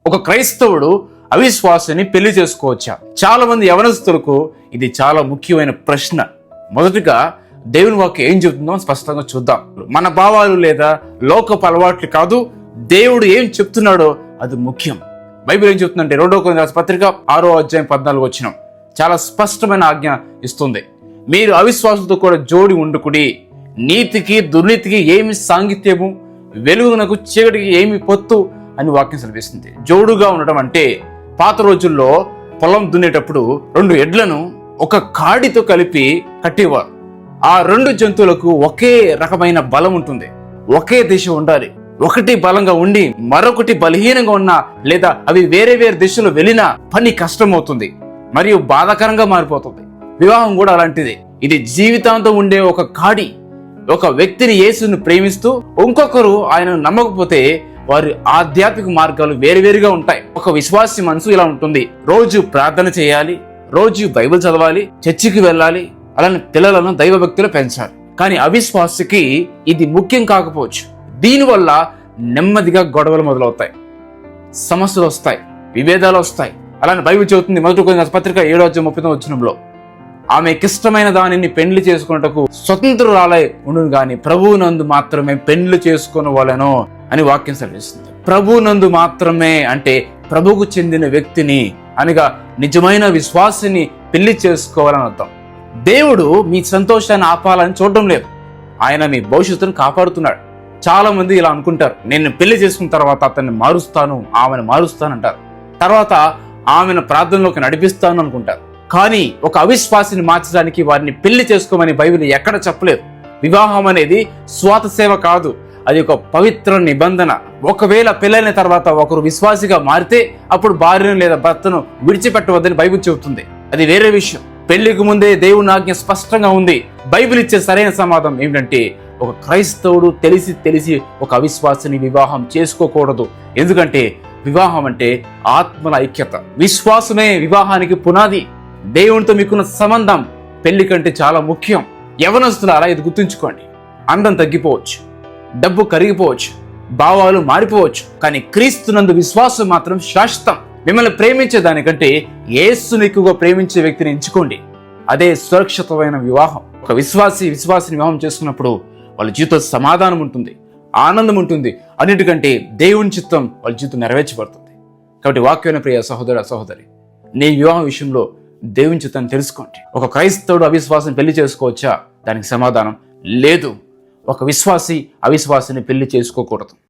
ఒక క్రైస్తవుడు అవిశ్వాసిని పెళ్లి చేసుకోవచ్చా? చాలా మంది యవనస్తులకు ఇది చాలా ముఖ్యమైన ప్రశ్న. మొదటిగా దేవుని వాక్యం ఏం చెబుతుందో స్పష్టంగా చూద్దాం. మన భావాలు లేదా లోకపు అలవాట్లు కాదు, దేవుడు ఏం చెప్తున్నాడో అది ముఖ్యం. బైబిల్ ఏం చెప్తుందంటే 2 కొరింథీ రాసిన పత్రిక 6వ అధ్యాయం 14 వచనం చాలా స్పష్టమైన ఆజ్ఞ ఇస్తుంది. మీరు అవిశ్వాసంతో కూడా జోడి ఉండుకుడి, నీతికి దుర్నీతికి ఏమి సాంగిత్యము, వెలుగునకు చీకటికి ఏమి పొత్తు అని వాక్యం సెలవిస్తుంది. జోడుగా ఉండడం అంటే పాత రోజుల్లో పొలం దున్నేటప్పుడు 2 ఎడ్లను ఒక కాడితో కలిపి కట్టేవారు. ఆ 2 జంతువులకు ఒకే రకమైన బలం ఉంటుంది, ఒకే దిశ ఉండాలి. ఒకటి బలంగా ఉండి మరొకటి బలహీనంగా ఉన్నా లేదా అవి వేరే వేరే దిశలో వెళ్ళినా పని కష్టమవుతుంది మరియు బాధాకరంగా మారిపోతుంది. వివాహం కూడా అలాంటిది. ఇది జీవితాంతం ఉండే ఒక కాడి. ఒక వ్యక్తిని యేసుని ప్రేమిస్తూ ఇంకొకరు ఆయనను నమ్మకపోతే వారి ఆధ్యాత్మిక మార్గాలు వేరువేరుగా ఉంటాయి. ఒక విశ్వాసి మనసు ఇలా ఉంటుంది. రోజు ప్రార్థన చేయాలి, రోజు బైబిల్ చదవాలి, చర్చికి వెళ్ళాలి, అలానే పిల్లలను దైవ భక్తిలో పెంచాలి. కానీ అవిశ్వాసికి ఇది ముఖ్యం కాకపోవచ్చు. దీనివల్ల నెమ్మదిగా గొడవలు మొదలవుతాయి, సమస్యలు వస్తాయి, విభేదాలు వస్తాయి. అలానే బైబిల్ చెబుతుంది 1 కొరింథీ పత్రిక 7వ అధ్యాయం 39వ వచనంలో, ఆమెకిష్టమైన దానిని పెండ్లి చేసుకున్నటకు స్వతంత్రురాలై ఉండును గాని ప్రభువునందు మాత్రమే పెండ్లి చేసుకొనవలెను అని వాక్యం సెలవిస్తుంది. ప్రభువునందు మాత్రమే అంటే ప్రభువుకు చెందిన వ్యక్తిని అనగా నిజమైన విశ్వాసిని పెళ్లి చేసుకోవాలని అర్థం. దేవుడు మీ సంతోషాన్ని ఆపాలని చూడడం లేదు, ఆయన మీ భవిష్యత్తును కాపాడుతున్నాడు. చాలా మంది ఇలా అనుకుంటారు, నేను పెళ్లి చేసుకున్న తర్వాత అతన్ని మారుస్తాను, ఆమెను మారుస్తానంటారు, తర్వాత ఆమెను ప్రార్థనలోకి నడిపిస్తాను అనుకుంటారు. కానీ ఒక అవిశ్వాసిని మార్చడానికి వారిని పెళ్లి చేసుకోమని బైబిల్ ఎక్కడ చెప్పలేదు. వివాహం అనేది స్వాత సేవ కాదు, అది ఒక పవిత్ర నిబంధన. ఒకవేళ పెళ్ళైన తర్వాత ఒకరు విశ్వాసిగా మారితే అప్పుడు భార్యను లేదా భర్తను విడిచిపెట్టవద్దని బైబిల్ చెబుతుంది. అది వేరే విషయం. పెళ్లికి ముందే దేవుని ఆజ్ఞ స్పష్టంగా ఉంది. బైబిల్ ఇచ్చే సరైన సమాధానం ఏమిటంటే ఒక క్రైస్తవుడు తెలిసి ఒక అవిశ్వాసిని వివాహం చేసుకోకూడదు. ఎందుకంటే వివాహం అంటే ఆత్మల ఐక్యత. విశ్వాసమే వివాహానికి పునాది. దేవునితో మీకున్న సంబంధం పెళ్లి కంటే చాలా ముఖ్యం. యవనస్తులారా ఇది గుర్తుంచుకోండి. అందం తగ్గిపోవచ్చు, డబ్బు కరిగిపోవచ్చు, భావాలు మారిపోవచ్చు, కానీ క్రీస్తునందు విశ్వాసం మాత్రం శాశ్వతం. మిమ్మల్ని ప్రేమించే దానికంటే యేసుని ఎక్కువగా ప్రేమించే వ్యక్తిని ఎంచుకోండి. అదే సురక్షితమైన వివాహం. ఒక విశ్వాసిని వివాహం చేసుకున్నప్పుడు వాళ్ళ జీవితంలో సమాధానం ఉంటుంది, ఆనందం ఉంటుంది. అన్నిటికంటే దేవుని చిత్తం వాళ్ళ జీవితం నెరవేర్చబడుతుంది. కాబట్టి వాక్యమైన ప్రియ సహోదర సహోదరి, నీ వివాహం విషయంలో దేవుని చిత్తాన్ని తెలుసుకోండి. ఒక క్రైస్తవుడు అవిశ్వాసిని పెళ్లి చేసుకోవచ్చా? దానికి సమాధానం లేదు. ఒక విశ్వాసి అవిశ్వాసిని పెళ్లి చేసుకోకూడదు.